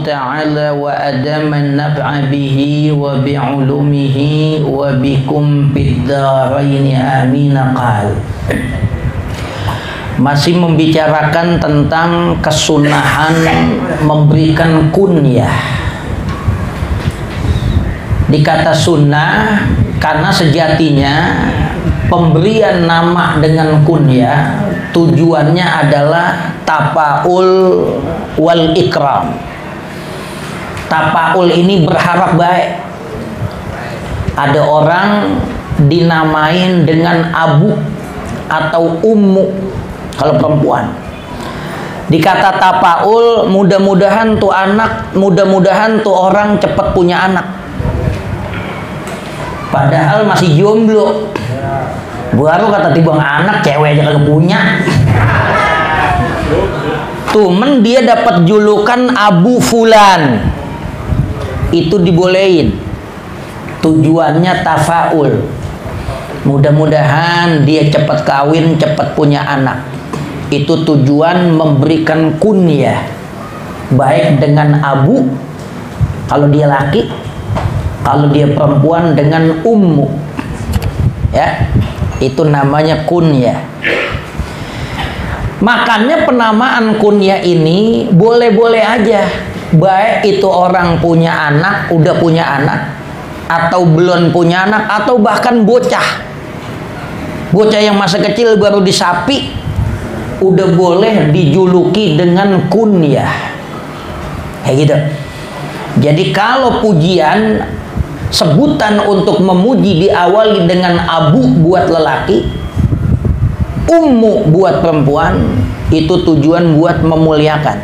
ta'ala wa adama an-naf'a bihi wa bi'ulumihi wa bikum fid dharaini amin. Qal. Masih membicarakan tentang kesunahan memberikan kunyah. Dikata sunnah karena sejatinya pemberian nama dengan kunyah tujuannya adalah tafaul wal ikram. Tafaul ini berharap baik. Ada orang dinamain dengan abu atau ummu kalau perempuan. Dikata tafaul, mudah-mudahan tuh anak, mudah-mudahan tuh orang cepat punya anak. Padahal masih jomblo. Baru kata tiba anak, cewek aja kagak punya. Tumen dia dapat julukan Abu Fulan. Itu dibolehin. Tujuannya tafaul. Mudah-mudahan dia cepat kawin, cepat punya anak. Itu tujuan memberikan kunyah. Baik dengan abu kalau dia laki, kalau dia perempuan dengan ummu. Ya. Itu namanya kunyah. Makanya penamaan kunyah ini boleh-boleh aja. Baik itu orang punya anak, udah punya anak, atau belum punya anak, atau bahkan bocah. Bocah yang masa kecil baru disapi, udah boleh dijuluki dengan kunyah. Kayak gitu. Jadi kalau pujian, sebutan untuk memuji diawali dengan abu buat lelaki, ummu buat perempuan, itu tujuan buat memuliakan.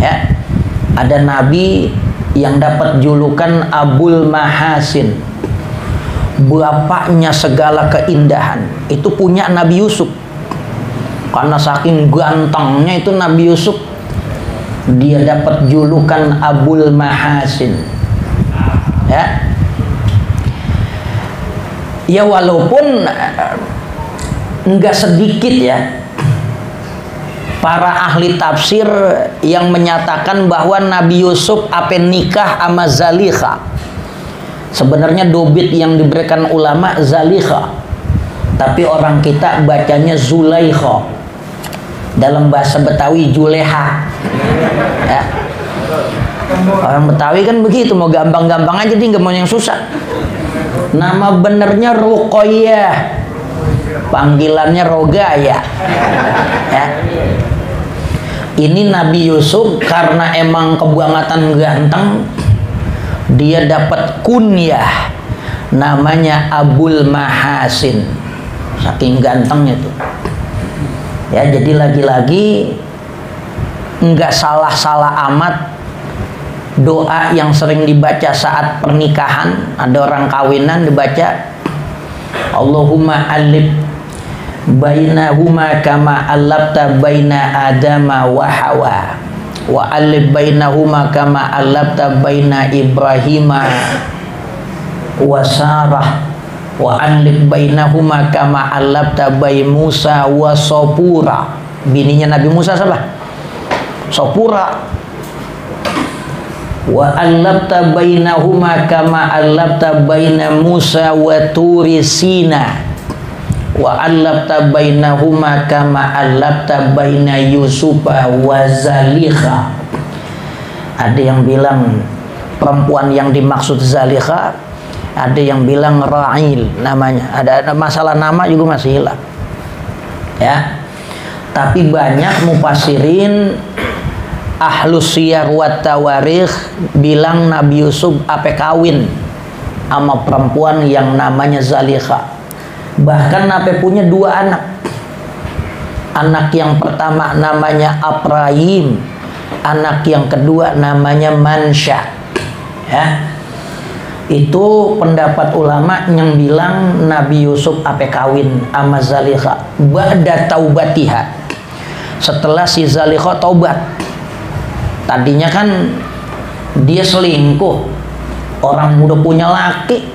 Ya, ada nabi yang dapat julukan Abul Mahasin, bapaknya segala keindahan. Itu punya Nabi Yusuf. Karena saking gantengnya itu Nabi Yusuf, dia dapat julukan Abul Mahasin. Ya. Ya walaupun enggak sedikit ya para ahli tafsir yang menyatakan bahwa Nabi Yusuf apa nikah sama Zalikha. Sebenarnya dobit yang diberikan ulama Zalikha, tapi orang kita bacanya Zulaikha. Dalam bahasa Betawi Juleha. Ya. Orang Betawi kan begitu, mau gampang-gampang aja, dia nggak mau yang susah. Nama benernya Ruqayyah, panggilannya Rogaya. Ya. Ini Nabi Yusuf karena emang kebangetan ganteng, dia dapat kunyah namanya Abul Mahasin, saking gantengnya tuh. Ya, jadi lagi-lagi nggak salah-salah amat doa yang sering dibaca saat pernikahan. Ada orang kawinan dibaca Allahumma alif bainahuma kama alabta baina adama wa hawa wa alif bainahuma kama alabta baina ibrahima wa sarah wa alif bainahuma kama alabta baina Musa wa Sopura. Bininya Nabi Musa siapa? Sopura. Wa alabta bainahuma kama alabta baina Musa wa Turi Sina wa alabta bainahuma kama alabta baina Yusufa wa Zalikha. Ada yang bilang perempuan yang dimaksud Zalikha, ada yang bilang Ra'il namanya. Ada masalah nama juga masih hilang. Ya. Tapi banyak mufassirin Ahlus Siyar wa Tawarikh bilang Nabi Yusuf apa kawin sama perempuan yang namanya Zalikha. Bahkan apa punya dua anak. Anak yang pertama namanya Aprayim, anak yang kedua namanya Mansha. Ya. Itu pendapat ulama yang bilang Nabi Yusuf apa kawin sama Zalikha ba'da taubatiha, setelah si Zalikha taubat. Tadinya kan dia selingkuh, orang udah punya laki,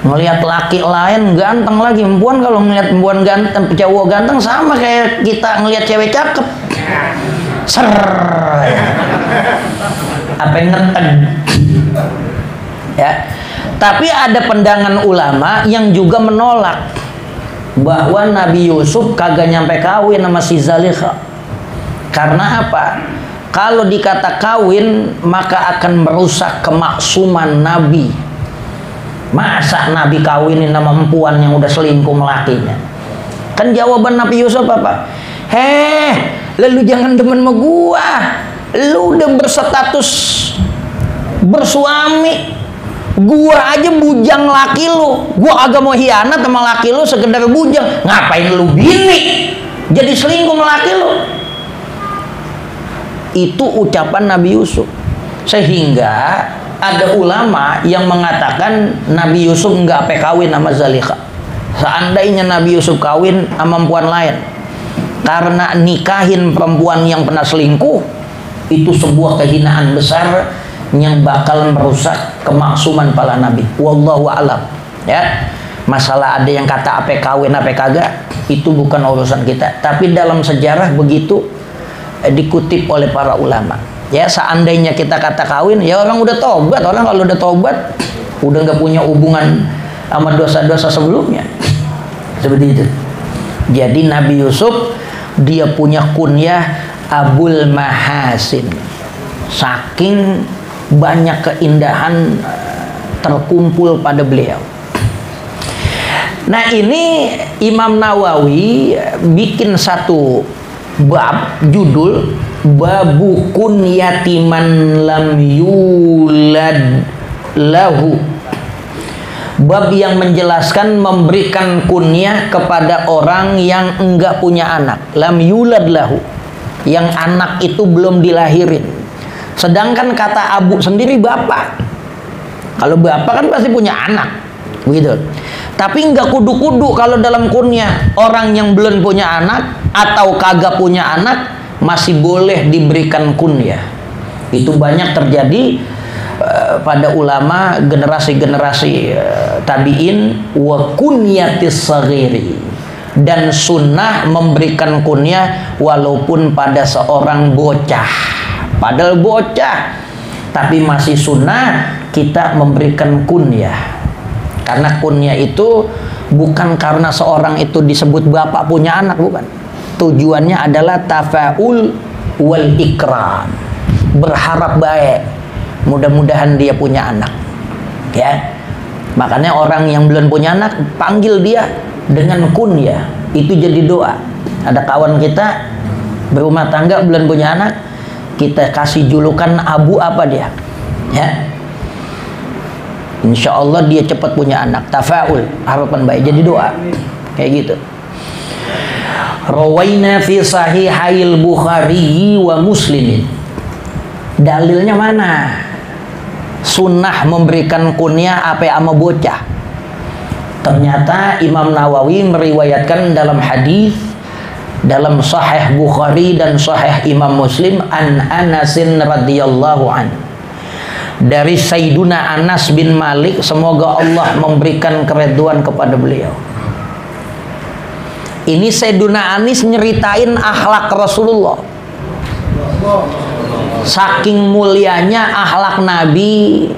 ngelihat laki lain ganteng lagi. Perempuan kalau ngelihat perempuan ganteng, cowok ganteng sama kayak kita ngelihat cewek cakep, ser. apa yang ngeteg. Ya. Tapi ada pandangan ulama yang juga menolak bahwa Nabi Yusuf kagak nyampe kawin sama si Zalikha. Karena apa? Kalau dikata kawin maka akan merusak kemaksuman Nabi. Masa Nabi kawinin sama empuan yang udah selingkuh lakinya? Kan jawaban Nabi Yusuf apa? Lalu jangan demen sama gua. Lu udah berstatus bersuami. Gua aja bujang laki lu. Gua agak mau hianat sama laki lu sekedar bujang. Ngapain lu bini? Jadi selingkuh sama laki lu. Itu ucapan Nabi Yusuf. Sehingga ada ulama yang mengatakan Nabi Yusuf nggak apa kawin sama Zalikha. Seandainya Nabi Yusuf kawin sama perempuan lain, karena nikahin perempuan yang pernah selingkuh itu sebuah kehinaan besar yang bakal merusak kemaksuman para nabi. Wallahu alam. Ya, masalah ada yang kata apa kawin apa kagak itu bukan urusan kita. Tapi dalam sejarah begitu dikutip oleh para ulama. Ya, seandainya kita kata kawin, ya orang udah tobat. Orang kalau udah tobat udah nggak punya hubungan sama dosa-dosa sebelumnya. Seperti itu. Jadi Nabi Yusuf dia punya kunyah Abul Mahasin. Saking banyak keindahan terkumpul pada beliau. Nah, ini Imam Nawawi bikin satu bab judul Babu kunyatiman lam yulad lahu. Bab yang menjelaskan memberikan kunyah kepada orang yang enggak punya anak. Lam yulad lahu, yang anak itu belum dilahirin. Sedangkan kata Abu sendiri bapak. Kalau bapak kan pasti punya anak, gitu. Tapi nggak kudu-kudu kalau dalam kunyah orang yang belum punya anak atau kagak punya anak masih boleh diberikan kunyah. Itu banyak terjadi pada ulama generasi-generasi tabiin. Wa kunyatis saghiri, dan sunnah memberikan kunyah walaupun pada seorang bocah. Padahal bocah, tapi masih sunnah kita memberikan kunyah. Karena kunyah itu bukan karena seorang itu disebut bapak punya anak, bukan. Tujuannya adalah tafaul wal ikram, berharap baik, mudah-mudahan dia punya anak. Ya, makanya orang yang belum punya anak panggil dia dengan kunyah, itu jadi doa. Ada kawan kita berumah tangga belum punya anak, kita kasih julukan Abu apa dia, ya. Insya Allah dia cepat punya anak. Tafaul, harapan baik, jadi doa, kayak gitu. Rawaina fi sahihail Bukhari wa Muslimin. Dalilnya mana? Sunnah memberikan kunyah apa ama bocah. Ternyata Imam Nawawi meriwayatkan dalam hadis dalam Sahih Bukhari dan Sahih Imam Muslim an Anasin radhiyallahu an, dari Sayyiduna Anas bin Malik, semoga Allah memberikan keridhaan kepada beliau. Ini Sayyiduna Anas nyeritain akhlak Rasulullah. Saking mulianya akhlak Nabi,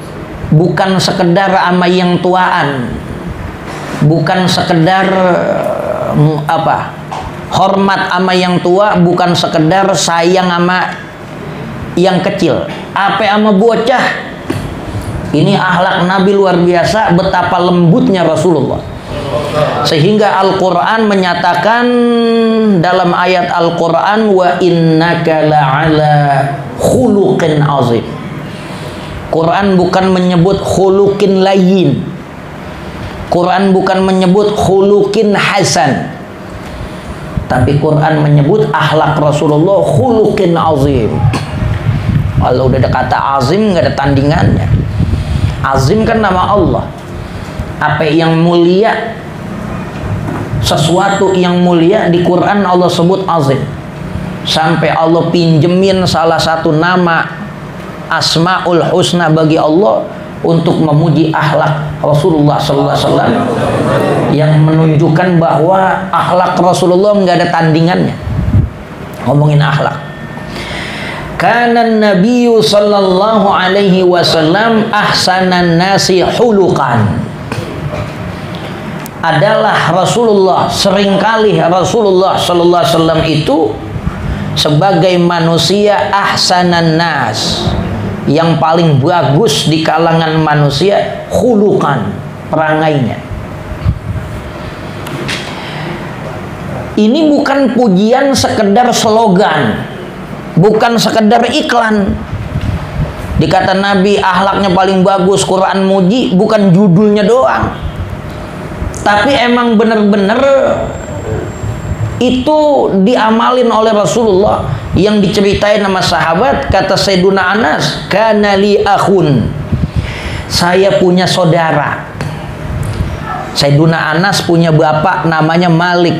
bukan sekedar ama yang tuaan, bukan sekedar hormat ama yang tua, bukan sekedar sayang ama yang kecil, apa ama bocah. Ini akhlak Nabi luar biasa, betapa lembutnya Rasulullah. Sehingga Al-Quran menyatakan dalam ayat Al-Quran, wa innaka la'ala khuluqin azim. Quran bukan menyebut khuluqin layyin, Quran bukan menyebut khuluqin hasan, tapi Quran menyebut akhlak Rasulullah khuluqin azim. Kalau udah ada kata azim nggak ada tandingannya. Azim kan nama Allah. Apa yang mulia, sesuatu yang mulia di Quran Allah sebut azim. Sampai Allah pinjemin salah satu nama Asmaul Husna bagi Allah untuk memuji akhlak Rasulullah SAW, yang menunjukkan bahwa akhlak Rasulullah nggak ada tandingannya. Ngomongin akhlak. kana Nabiyyu sallallahu alaihi wasallam ahsanan nasi hulukan. Adalah Rasulullah, seringkali Rasulullah sallallahu alaihi wasallam itu sebagai manusia ahsanan nas, yang paling bagus di kalangan manusia, hulukan, perangainya. Ini bukan pujian sekedar slogan, bukan sekedar iklan. Dikata Nabi akhlaknya paling bagus, Quran muji, bukan judulnya doang, tapi emang bener-bener itu diamalin oleh Rasulullah. Yang diceritain sama sahabat, kata Sayyiduna Anas, kana li akhun, saya punya saudara. Sayyiduna Anas punya bapak namanya Malik,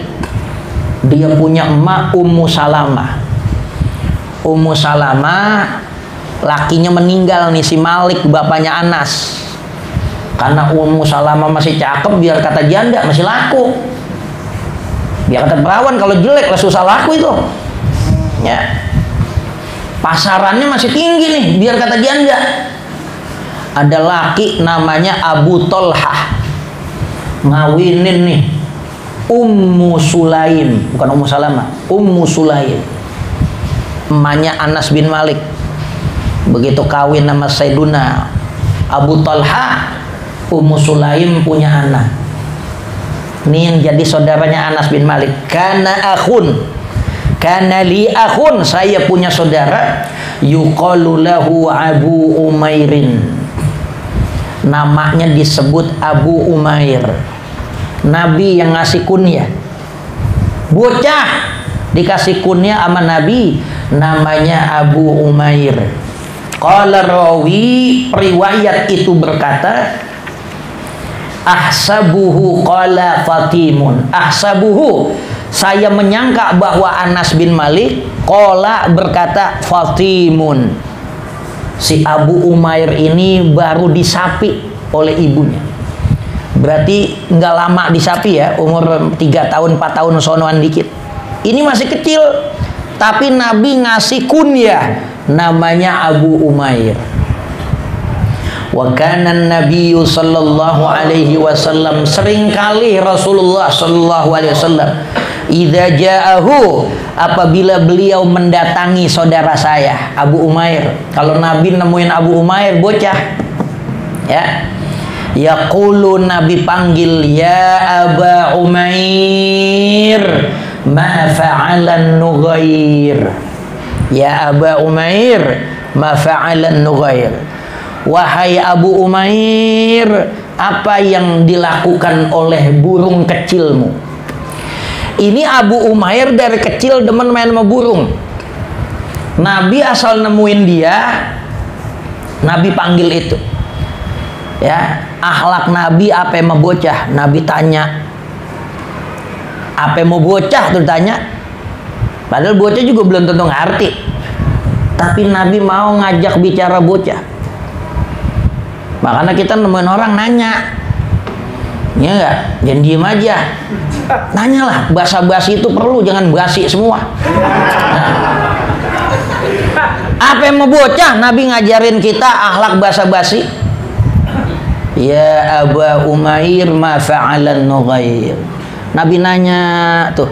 dia punya emak Ummu Salamah. Ummu Salamah lakinya meninggal nih, si Malik bapaknya Anas. Karena Ummu Salamah masih cakep, biar kata janda masih laku. Biar kata perawan kalau jelek lah susah laku itu. Ya. Pasarannya masih tinggi nih, biar kata janda. Ada laki namanya Abu Tolhah, ngawinin nih Ummu Sulaim, bukan Ummu Salamah, Ummu Sulaim, emaknya Anas bin Malik. Begitu kawin sama Sayyiduna Abu Tolhah, Ummu Sulaim punya anak. Ini yang jadi saudaranya Anas bin Malik. Kana akhun, kana li akhun, saya punya saudara, yuqalu lahu Abu Umairin, namanya disebut Abu Umair. Nabi yang ngasih kunyah, bocah dikasih kunyah sama Nabi, namanya Abu Umair. Qala rawi, riwayat itu berkata, ahsabuhu qala Fatimun. Ahsabuhu, saya menyangka bahwa Anas bin Malik qala berkata Fatimun. Si Abu Umair ini baru disapi oleh ibunya. Berarti nggak lama disapi ya, umur 3 tahun 4 tahun sonoan dikit. Ini masih kecil, tapi Nabi ngasih kunyah namanya Abu Umair. Wa kana Nabiyyu sallallahu alaihi wasallam, seringkali Rasulullah sallallahu alaihi wasallam, idza ja'ahu, apabila beliau mendatangi saudara saya Abu Umair. Kalau Nabi nemuin Abu Umair bocah, ya, yaqulu, Nabi panggil, ya Aba Umair, ma fa'alan Nughair. Ya Aba Umair, ma fa'alan Nughair. Wahai Abu Umair, apa yang dilakukan oleh burung kecilmu? Ini Abu Umair dari kecil demen main sama burung. Nabi asal nemuin dia, Nabi panggil itu. Ya, akhlak Nabi apa mau bocah? Nabi tanya, apa mau bocah tuh tanya. Padahal bocah juga belum tentu ngerti, tapi Nabi mau ngajak bicara bocah. Makanya kita nemuin orang nanya, ya enggak, jangan diem aja, nanyalah. Basa-basi itu perlu, jangan basi semua. Nah, apa yang mau bocah? Nabi ngajarin kita akhlak basa-basi. Ya Aba Umair, ma fa'alan Nughair. Nabi nanya tuh,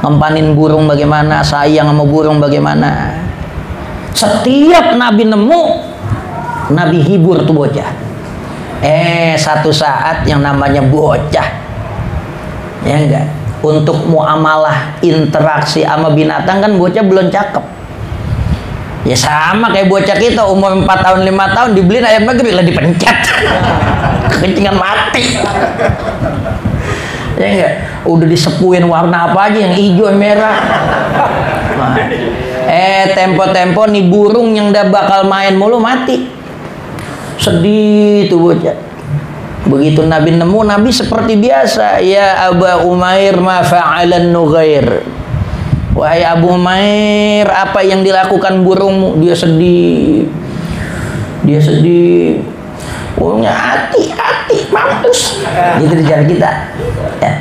ngempanin burung bagaimana, sayang sama burung bagaimana. Setiap Nabi nemu, Nabi hibur tuh bocah. Satu saat yang namanya bocah, ya enggak, untuk muamalah interaksi sama binatang kan bocah belum cakep. Ya sama kayak bocah kita umur 4 tahun 5 tahun dibeliin ayam negeri lah dipencet. Kekencingan mati. Ya enggak, udah disepuin warna apa aja, yang hijau, yang merah. Nah, tempo-tempo nih burung yang udah bakal main mulu mati. Sedih tuh bocah. Begitu Nabi nemu, Nabi seperti biasa, ya Aba Umair, ma fa'alan Nughair. Wahai Abu Umair, apa yang dilakukan burungmu? Dia sedih. Dia sedih. Burungnya hati mampus. Gitu di jalan kita. Ya.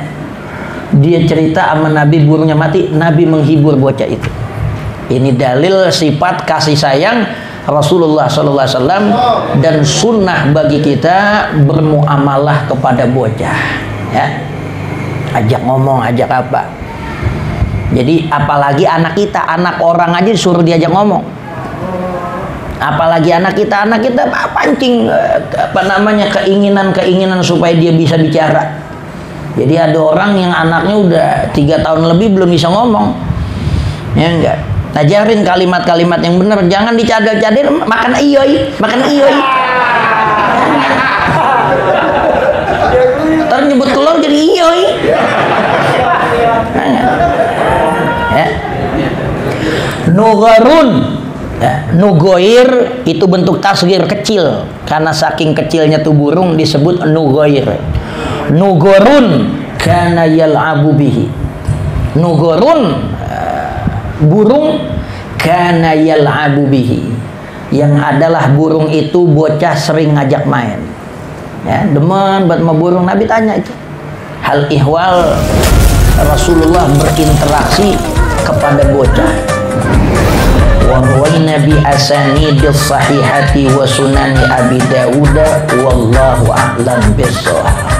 Dia cerita sama Nabi burungnya mati, Nabi menghibur bocah itu. Ini dalil sifat kasih sayang Rasulullah SAW dan sunnah bagi kita bermuamalah kepada bocah, ya. Ajak ngomong, ajak apa. Jadi apalagi anak kita, anak orang aja disuruh diajak ngomong. Apalagi anak kita pancing keinginan supaya dia bisa bicara. Jadi ada orang yang anaknya udah 3 tahun lebih belum bisa ngomong, ya enggak. Ajarin kalimat-kalimat yang benar, jangan dicadel-cadel makan iyoy. Ntar nyebut telur jadi iyoy. Ya. Nugarun, ya. Nugoir itu bentuk tasghir kecil, karena saking kecilnya tuh burung disebut nugoir. Nugorun kana yal'abu bihi. Nugorun burung kana yal'abu bihi, yang adalah burung itu bocah sering ngajak main, ya, demen buat sama burung. Nabi tanya itu hal ihwal Rasulullah berinteraksi kepada bocah. Wa rawaina bi asanidis sahihati wa sunani Abi Dawud wallahu a'lam bissawab.